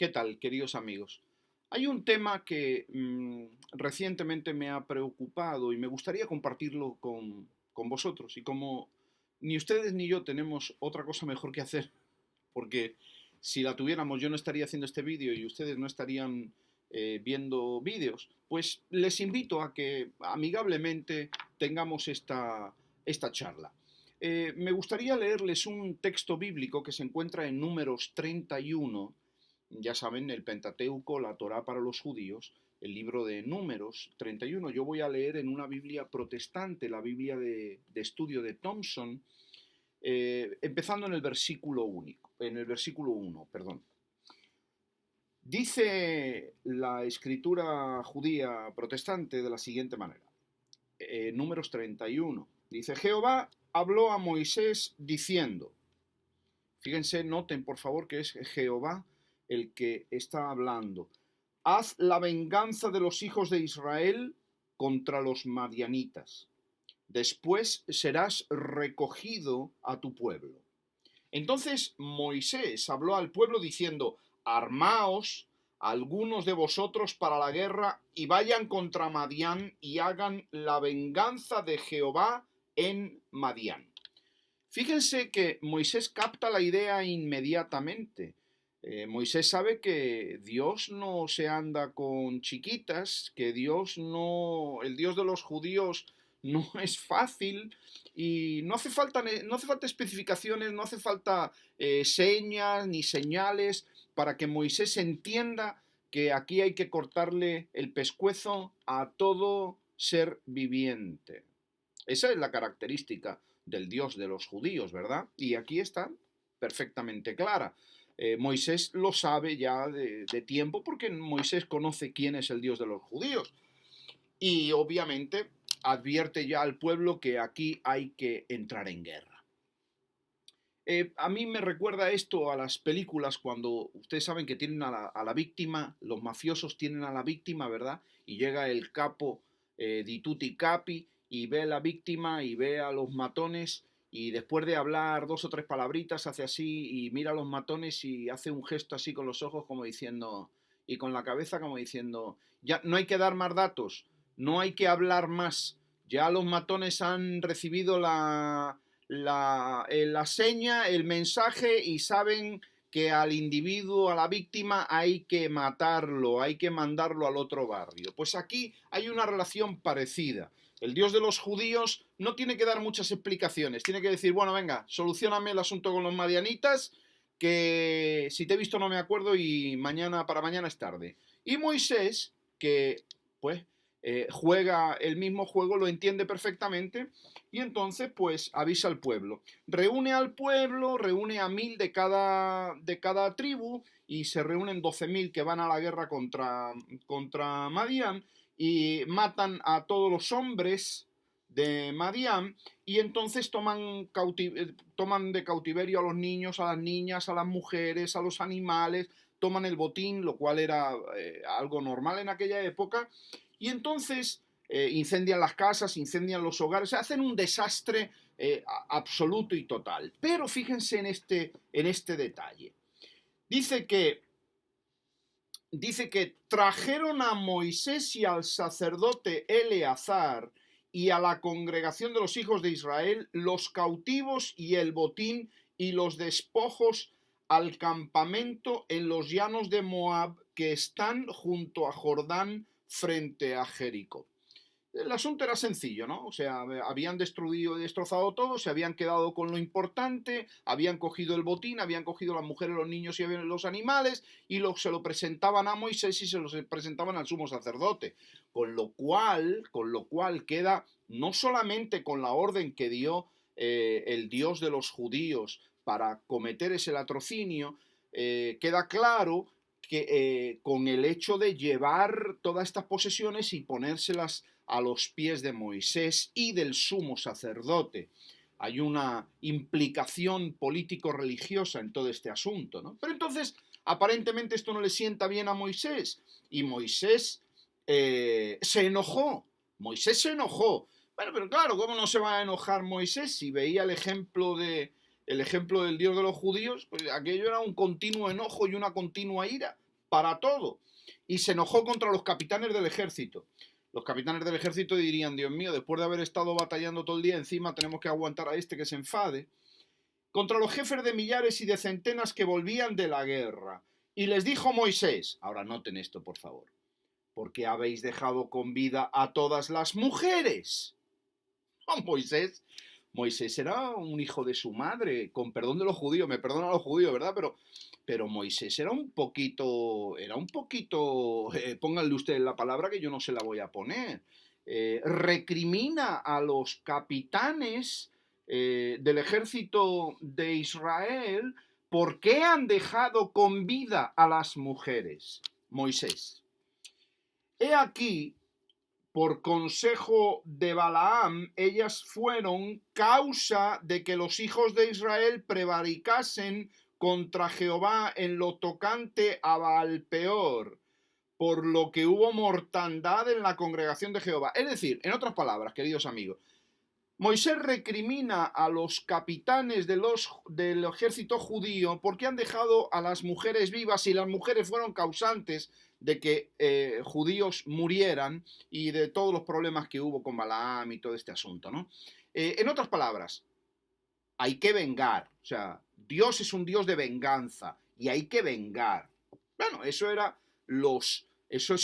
¿Qué tal, queridos amigos? Hay un tema que recientemente me ha preocupado y me gustaría compartirlo con vosotros. Y como ni ustedes ni yo tenemos otra cosa mejor que hacer, porque si la tuviéramos yo no estaría haciendo este vídeo y ustedes no estarían viendo vídeos, pues les invito a que amigablemente tengamos esta charla. Me gustaría leerles un texto bíblico que se encuentra en Números 31. Ya saben, el Pentateuco, la Torá para los judíos, el libro de Números 31. Yo voy a leer en una Biblia protestante, la Biblia de estudio de Thompson, empezando en el versículo único, en el versículo 1, perdón. Dice la escritura judía protestante de la siguiente manera. Números 31. Dice, Jehová habló a Moisés diciendo, fíjense, noten por favor que es Jehová el que está hablando. Haz la venganza de los hijos de Israel contra los madianitas. Después serás recogido a tu pueblo. Entonces Moisés habló al pueblo diciendo, armaos algunos de vosotros para la guerra y vayan contra Madián y hagan la venganza de Jehová en Madián. Fíjense que Moisés capta la idea inmediatamente. Moisés sabe que Dios no se anda con chiquitas, que Dios no, el Dios de los judíos no es fácil y no hace falta especificaciones, no hace falta señas ni señales para que Moisés entienda que aquí hay que cortarle el pescuezo a todo ser viviente. Esa es la característica del Dios de los judíos, ¿verdad? Y aquí está perfectamente clara. Moisés lo sabe ya de tiempo porque Moisés conoce quién es el Dios de los judíos. Y obviamente advierte ya al pueblo que aquí hay que entrar en guerra. A mí me recuerda esto a las películas cuando ustedes saben que tienen a la víctima, los mafiosos tienen a la víctima, ¿verdad? Y llega el capo di tutti capi y ve a la víctima y ve a los matones y después de hablar dos o tres palabritas hace así y mira a los matones y hace un gesto así con los ojos como diciendo y con la cabeza como diciendo ya no hay que dar más datos, no hay que hablar más, ya los matones han recibido la seña, el mensaje y saben que al individuo, a la víctima, hay que matarlo, hay que mandarlo al otro barrio. Pues aquí hay una relación parecida. El Dios de los judíos no tiene que dar muchas explicaciones, tiene que decir, bueno, venga, solucioname el asunto con los madianitas, que si te he visto no me acuerdo y para mañana es tarde. Y Moisés, que pues juega el mismo juego, lo entiende perfectamente y entonces pues avisa al pueblo. Reúne al pueblo, reúne a 1000 de cada tribu y se reúnen 12.000 que van a la guerra contra Madián y matan a todos los hombres de Madián y entonces toman de cautiverio a los niños, a las niñas, a las mujeres, a los animales, toman el botín, lo cual era algo normal en aquella época, y entonces incendian las casas, incendian los hogares, hacen un desastre absoluto y total. Pero fíjense en este detalle. Dice que trajeron a Moisés y al sacerdote Eleazar y a la congregación de los hijos de Israel los cautivos y el botín y los despojos al campamento en los llanos de Moab que están junto a Jordán frente a Jericó. El asunto era sencillo, ¿no? O sea, habían destruido y destrozado todo, se habían quedado con lo importante, habían cogido el botín, habían cogido las mujeres, los niños y los animales y se lo presentaban a Moisés y se lo presentaban al sumo sacerdote. Con lo cual queda no solamente con la orden que dio el Dios de los judíos para cometer ese latrocinio, queda claro que con el hecho de llevar todas estas posesiones y ponérselas a los pies de Moisés y del sumo sacerdote. Hay una implicación político-religiosa en todo este asunto, ¿no? Pero entonces, aparentemente esto no le sienta bien a Moisés y Moisés se enojó. Moisés se enojó. Bueno, pero claro, ¿cómo no se va a enojar Moisés si veía el ejemplo del Dios de los judíos? Pues aquello era un continuo enojo y una continua ira. para todo. Y se enojó contra los capitanes del ejército. Los capitanes del ejército dirían, Dios mío, después de haber estado batallando todo el día, encima tenemos que aguantar a este que se enfade. Contra los jefes de millares y de centenas que volvían de la guerra. Y les dijo Moisés, ahora noten esto por favor, ¿por qué habéis dejado con vida a todas las mujeres? Oh, Moisés era un hijo de su madre, con perdón de los judíos, me perdonan los judíos, ¿verdad? Pero Moisés era un poquito, pónganle ustedes la palabra que yo no se la voy a poner. Recrimina a los capitanes del ejército de Israel por qué han dejado con vida a las mujeres. Moisés. He aquí, por consejo de Balaam, ellas fueron causa de que los hijos de Israel prevaricasen contra Jehová en lo tocante a Baalpeor, por lo que hubo mortandad en la congregación de Jehová. Es decir, en otras palabras, queridos amigos, Moisés recrimina a los capitanes del ejército judío porque han dejado a las mujeres vivas y las mujeres fueron causantes de que judíos murieran y de todos los problemas que hubo con Balaam y todo este asunto, ¿no? En otras palabras, hay que vengar. O sea, Dios es un Dios de venganza y hay que vengar. Bueno, esos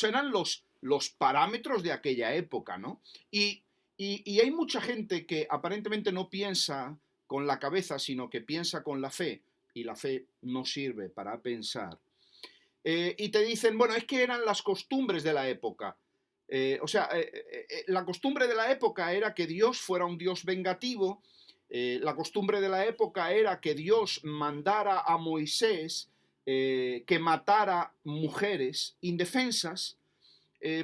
eran los parámetros de aquella época, ¿no? Y hay mucha gente que aparentemente no piensa con la cabeza, sino que piensa con la fe, y la fe no sirve para pensar. Y te dicen, bueno, es que eran las costumbres de la época. La costumbre de la época era que Dios fuera un Dios vengativo. La costumbre de la época era que Dios mandara a Moisés que matara mujeres indefensas,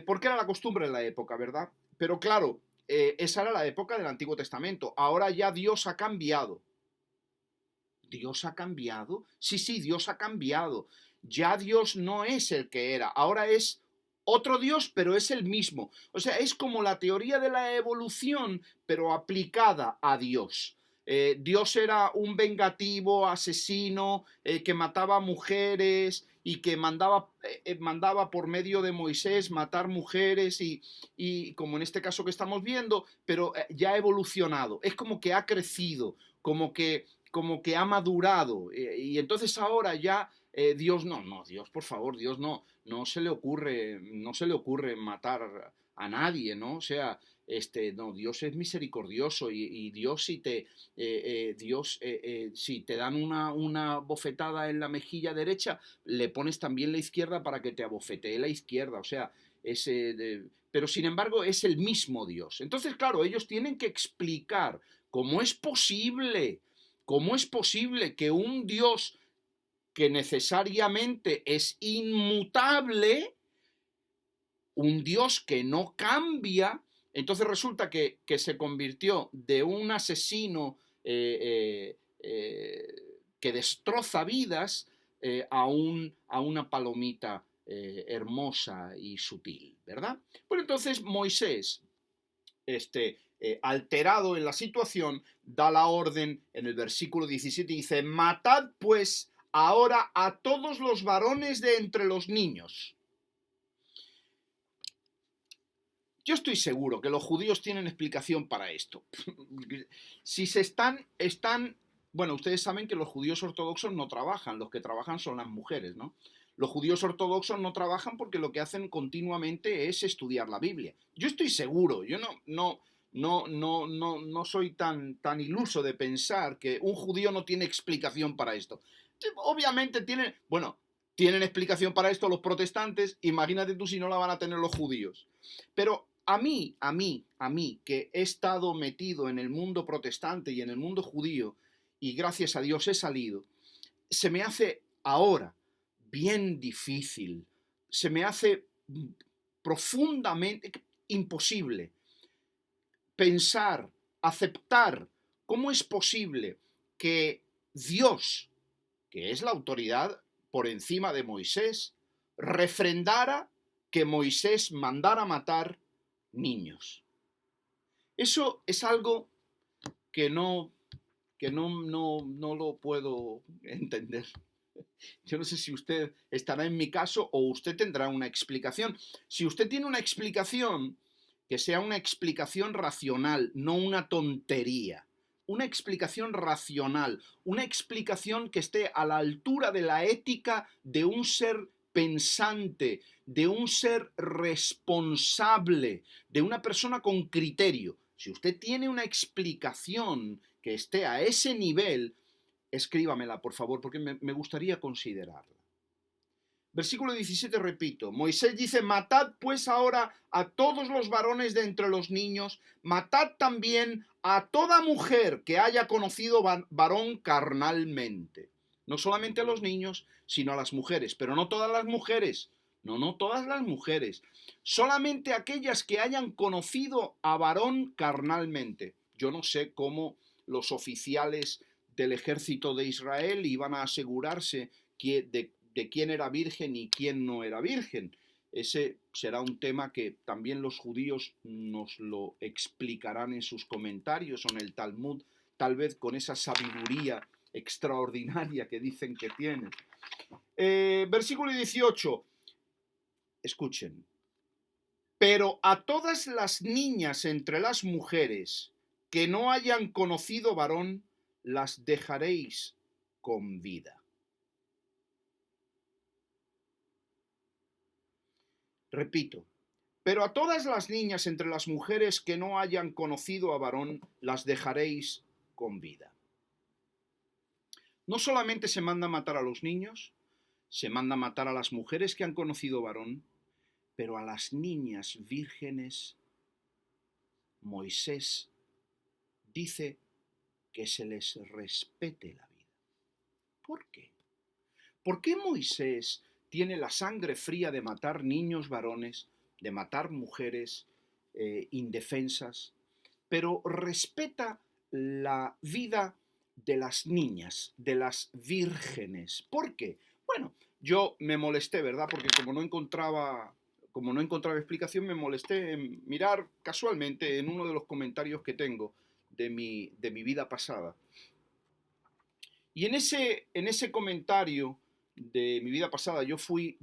porque era la costumbre de la época, ¿verdad? Pero claro, esa era la época del Antiguo Testamento. Ahora ya Dios ha cambiado. ¿Dios ha cambiado? Sí, Dios ha cambiado. Ya Dios no es el que era. Ahora es otro Dios, pero es el mismo. O sea, es como la teoría de la evolución, pero aplicada a Dios. Dios era un vengativo, asesino, que mataba mujeres y que mandaba por medio de Moisés matar mujeres y como en este caso que estamos viendo, pero ya ha evolucionado. Es como que ha crecido, como que ha madurado. Y entonces ahora ya Dios Dios, por favor, Dios no se le ocurre matar a nadie, ¿no? O sea, no, Dios es misericordioso y Dios si te dan una bofetada en la mejilla derecha, le pones también la izquierda para que te abofetee la izquierda, o sea, pero sin embargo es el mismo Dios. Entonces, claro, ellos tienen que explicar cómo es posible que un Dios que necesariamente es inmutable, un Dios que no cambia, entonces resulta que se convirtió de un asesino que destroza vidas a una palomita hermosa y sutil, ¿verdad? Bueno, entonces Moisés, alterado en la situación, da la orden en el versículo 17 y dice, matad pues ahora a todos los varones de entre los niños. Yo estoy seguro que los judíos tienen explicación para esto. Si bueno, ustedes saben que los judíos ortodoxos no trabajan, los que trabajan son las mujeres, ¿no? Los judíos ortodoxos no trabajan porque lo que hacen continuamente es estudiar la Biblia. Yo estoy seguro, yo no soy tan iluso de pensar que un judío no tiene explicación para esto. Obviamente tienen explicación para esto los protestantes, imagínate tú si no la van a tener los judíos. Pero a mí, que he estado metido en el mundo protestante y en el mundo judío, y gracias a Dios he salido, se me hace ahora bien difícil, se me hace profundamente imposible pensar, aceptar cómo es posible que Dios, que es la autoridad por encima de Moisés, refrendara que Moisés mandara matar niños. Eso es algo que no lo puedo entender. Yo no sé si usted estará en mi caso o usted tendrá una explicación. Si usted tiene una explicación, que sea una explicación racional, no una tontería. Una explicación racional, una explicación que esté a la altura de la ética de un ser pensante, de un ser responsable, de una persona con criterio. Si usted tiene una explicación que esté a ese nivel, escríbamela, por favor, porque me gustaría considerarla. Versículo 17, repito, Moisés dice, matad pues ahora a todos los varones de entre los niños, matad también a toda mujer que haya conocido varón carnalmente. No solamente a los niños, sino a las mujeres, pero no todas las mujeres, no todas las mujeres, solamente aquellas que hayan conocido a varón carnalmente. Yo no sé cómo los oficiales del ejército de Israel iban a asegurarse de quién era virgen y quién no era virgen. Ese será un tema que también los judíos nos lo explicarán en sus comentarios o en el Talmud, tal vez con esa sabiduría extraordinaria que dicen que tienen. Versículo 18, escuchen. Pero a todas las niñas entre las mujeres que no hayan conocido varón, las dejaréis con vida. Repito, pero a todas las niñas entre las mujeres que no hayan conocido a varón, las dejaréis con vida. No solamente se manda matar a los niños, se manda matar a las mujeres que han conocido varón, pero a las niñas vírgenes, Moisés dice que se les respete la vida. ¿Por qué? ¿Por qué Moisés tiene la sangre fría de matar niños varones, de matar mujeres indefensas, pero respeta la vida de las niñas, de las vírgenes? ¿Por qué? Bueno, yo me molesté, ¿verdad? Porque como no encontraba explicación, me molesté en mirar casualmente en uno de los comentarios que tengo de mi vida pasada. Y en ese comentario de mi vida pasada, yo fui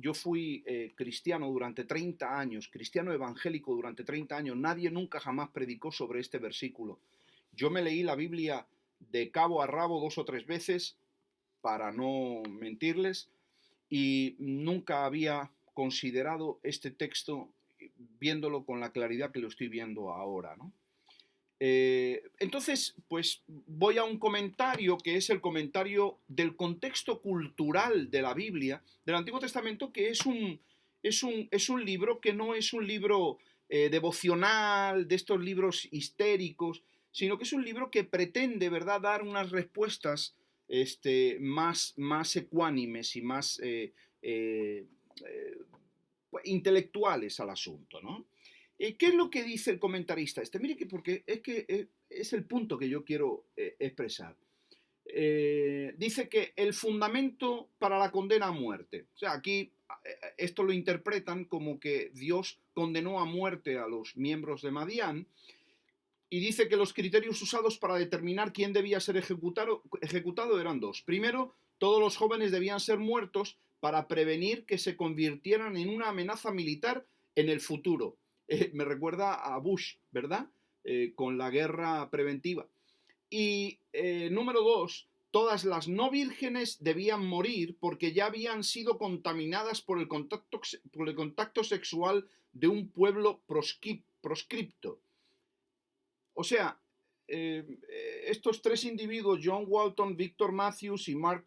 cristiano durante 30 años, cristiano evangélico durante 30 años. Nadie nunca jamás predicó sobre este versículo. Yo me leí la Biblia de cabo a rabo 2 o 3 veces, para no mentirles, y nunca había considerado este texto viéndolo con la claridad que lo estoy viendo ahora, ¿no? Entonces, pues voy a un comentario que es el comentario del contexto cultural de la Biblia, del Antiguo Testamento, que es un libro que no es un libro devocional, de estos libros histéricos, sino que es un libro que pretende, ¿verdad?, dar unas respuestas más ecuánimes y más intelectuales al asunto, ¿no? ¿Qué es lo que dice el comentarista este? Mire, porque es el punto que yo quiero expresar. Dice que el fundamento para la condena a muerte. O sea, aquí esto lo interpretan como que Dios condenó a muerte a los miembros de Madián, y dice que los criterios usados para determinar quién debía ser ejecutado eran 2. Primero, todos los jóvenes debían ser muertos para prevenir que se convirtieran en una amenaza militar en el futuro. Me recuerda a Bush, ¿verdad? Con la guerra preventiva. Y número 2, todas las no vírgenes debían morir porque ya habían sido contaminadas por el contacto sexual de un pueblo proscripto. O sea, estos 3 individuos, John Walton, Victor Matthews y Mark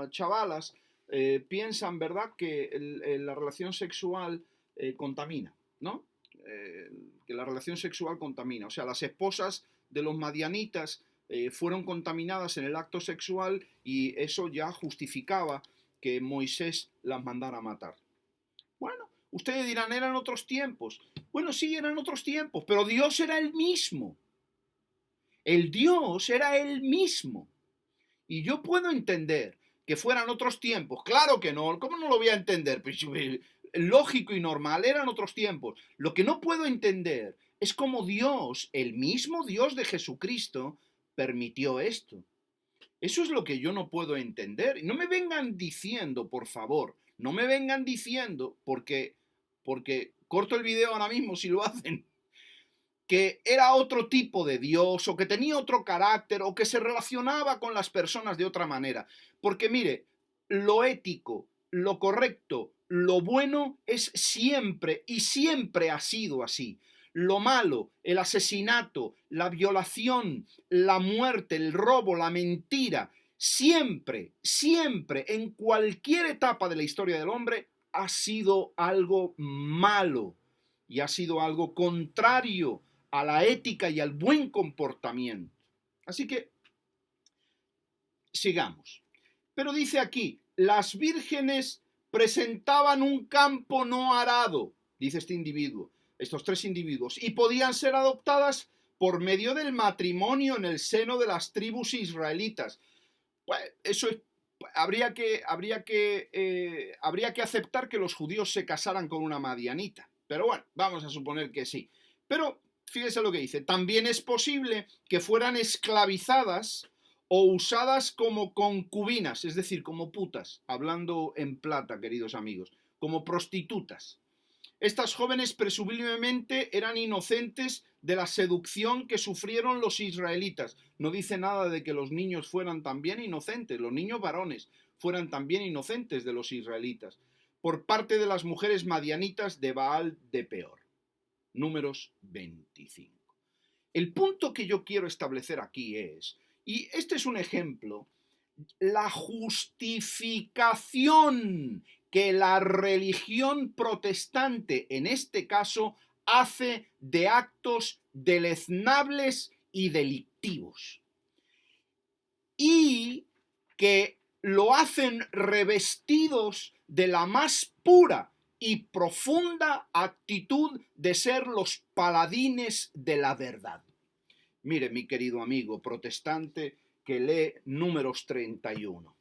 Chavalas, piensan, ¿verdad?, que la relación sexual contamina, ¿no? Que la relación sexual contamina. O sea, las esposas de los madianitas fueron contaminadas en el acto sexual, y eso ya justificaba que Moisés las mandara a matar. Bueno, ustedes dirán, eran otros tiempos. Bueno, sí, eran otros tiempos, pero Dios era el mismo. El Dios era el mismo. Y yo puedo entender que fueran otros tiempos. Claro que no. ¿Cómo no lo voy a entender? Pues, lógico y normal, eran otros tiempos. Lo que no puedo entender es cómo Dios, el mismo Dios de Jesucristo, permitió esto. Eso es lo que yo no puedo entender. No me vengan diciendo, por favor, no me vengan diciendo, porque corto el video ahora mismo si lo hacen, que era otro tipo de Dios o que tenía otro carácter o que se relacionaba con las personas de otra manera. Porque mire, lo ético, lo correcto, lo bueno es siempre y siempre ha sido así. Lo malo, el asesinato, la violación, la muerte, el robo, la mentira, siempre, siempre, en cualquier etapa de la historia del hombre, ha sido algo malo y ha sido algo contrario a la ética y al buen comportamiento. Así que, sigamos. Pero dice aquí, las vírgenes presentaban un campo no arado, dice este individuo, estos tres individuos, y podían ser adoptadas por medio del matrimonio en el seno de las tribus israelitas. Pues eso es, habría que aceptar que los judíos se casaran con una madianita. Pero bueno, vamos a suponer que sí. Pero fíjese lo que dice. También es posible que fueran esclavizadas o usadas como concubinas, es decir, como putas, hablando en plata, queridos amigos, como prostitutas. Estas jóvenes presumiblemente eran inocentes de la seducción que sufrieron los israelitas. No dice nada de que los niños fueran también inocentes, los niños varones fueran también inocentes de los israelitas, por parte de las mujeres madianitas de Baal de Peor. Números 25. El punto que yo quiero establecer aquí es, y este es un ejemplo, la justificación que la religión protestante, en este caso, hace de actos deleznables y delictivos. Y que lo hacen revestidos de la más pura y profunda actitud de ser los paladines de la verdad. Mire, mi querido amigo protestante que lee Números 31.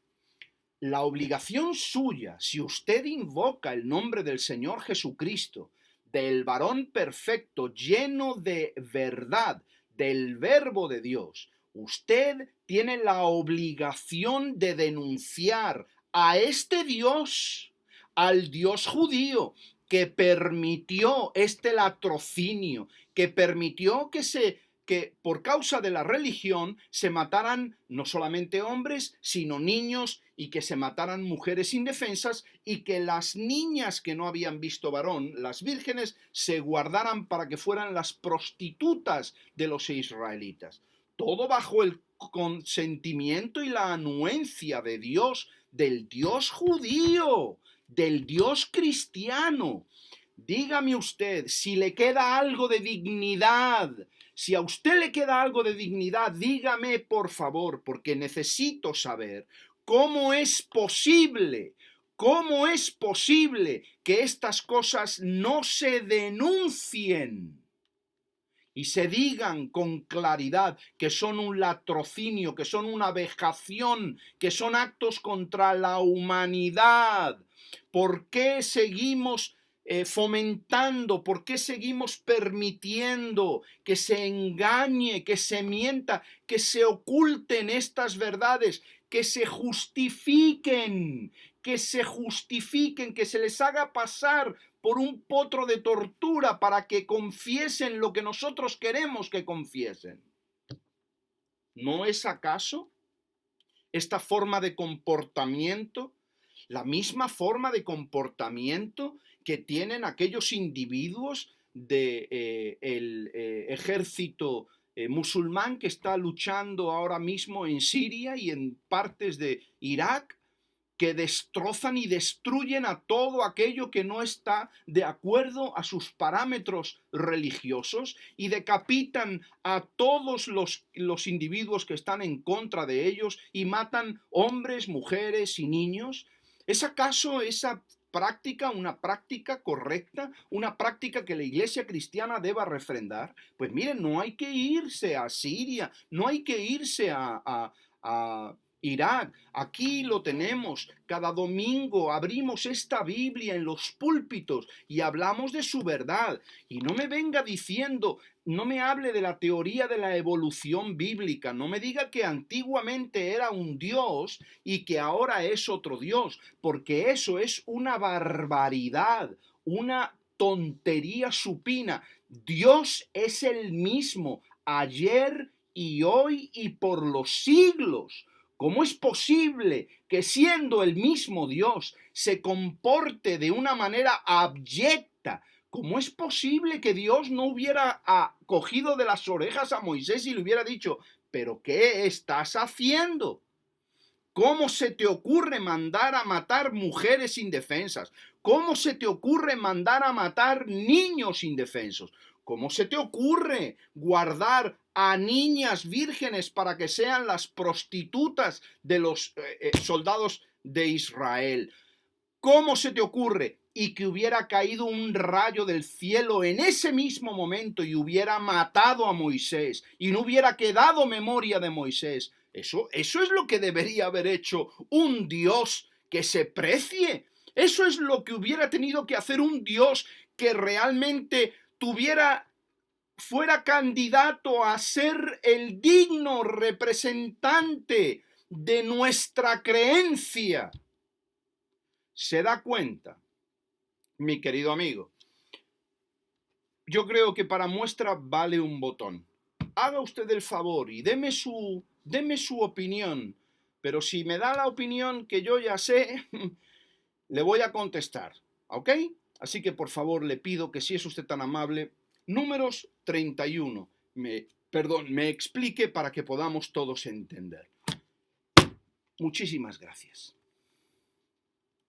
La obligación suya, si usted invoca el nombre del Señor Jesucristo, del varón perfecto, lleno de verdad, del verbo de Dios, usted tiene la obligación de denunciar a este Dios, al Dios judío, que permitió este latrocinio, que permitió que por causa de la religión se mataran no solamente hombres, sino niños, y que se mataran mujeres indefensas, y que las niñas que no habían visto varón, las vírgenes, se guardaran para que fueran las prostitutas de los israelitas. Todo bajo el consentimiento y la anuencia de Dios, del Dios judío, del Dios cristiano. Dígame usted, si le queda algo de dignidad, si a usted le queda algo de dignidad, dígame por favor, porque necesito saber cómo es posible que estas cosas no se denuncien y se digan con claridad que son un latrocinio, que son una vejación, que son actos contra la humanidad. ¿Por qué seguimos fomentando, por qué seguimos permitiendo que se engañe, que se mienta, que se oculten estas verdades, que se justifiquen, que se les haga pasar por un potro de tortura para que confiesen lo que nosotros queremos que confiesen? ¿No es acaso esta forma de comportamiento la misma forma de comportamiento que tienen aquellos individuos del ejército musulmán que está luchando ahora mismo en Siria y en partes de Irak, que destrozan y destruyen a todo aquello que no está de acuerdo a sus parámetros religiosos y decapitan a todos los individuos que están en contra de ellos y matan hombres, mujeres y niños? ¿Es acaso esa práctica una práctica correcta, una práctica que la Iglesia cristiana deba refrendar? Pues miren, no hay que irse a Siria, no hay que irse a Irak, aquí lo tenemos. Cada domingo abrimos esta Biblia en los púlpitos y hablamos de su verdad. Y no me venga diciendo, no me hable de la teoría de la evolución bíblica, no me diga que antiguamente era un Dios y que ahora es otro Dios, porque eso es una barbaridad, una tontería supina. Dios es el mismo ayer y hoy y por los siglos. ¿Cómo es posible que siendo el mismo Dios se comporte de una manera abyecta? ¿Cómo es posible que Dios no hubiera cogido de las orejas a Moisés y le hubiera dicho, ¿pero qué estás haciendo? ¿Cómo se te ocurre mandar a matar mujeres indefensas? ¿Cómo se te ocurre mandar a matar niños indefensos? ¿Cómo se te ocurre guardar a niñas vírgenes para que sean las prostitutas de los soldados de Israel? ¿Cómo se te ocurre? Y que hubiera caído un rayo del cielo en ese mismo momento y hubiera matado a Moisés y no hubiera quedado memoria de Moisés. Eso es lo que debería haber hecho un Dios que se precie. Eso es lo que hubiera tenido que hacer un Dios que realmente fuera candidato a ser el digno representante de nuestra creencia. ¿Se da cuenta, mi querido amigo? Yo creo que para muestra vale un botón. Haga usted el favor y deme su opinión. Pero si me da la opinión que yo ya sé, le voy a contestar. ¿Ok? Así que por favor le pido que, si es usted tan amable, números 31, me explique para que podamos todos entender. Muchísimas gracias.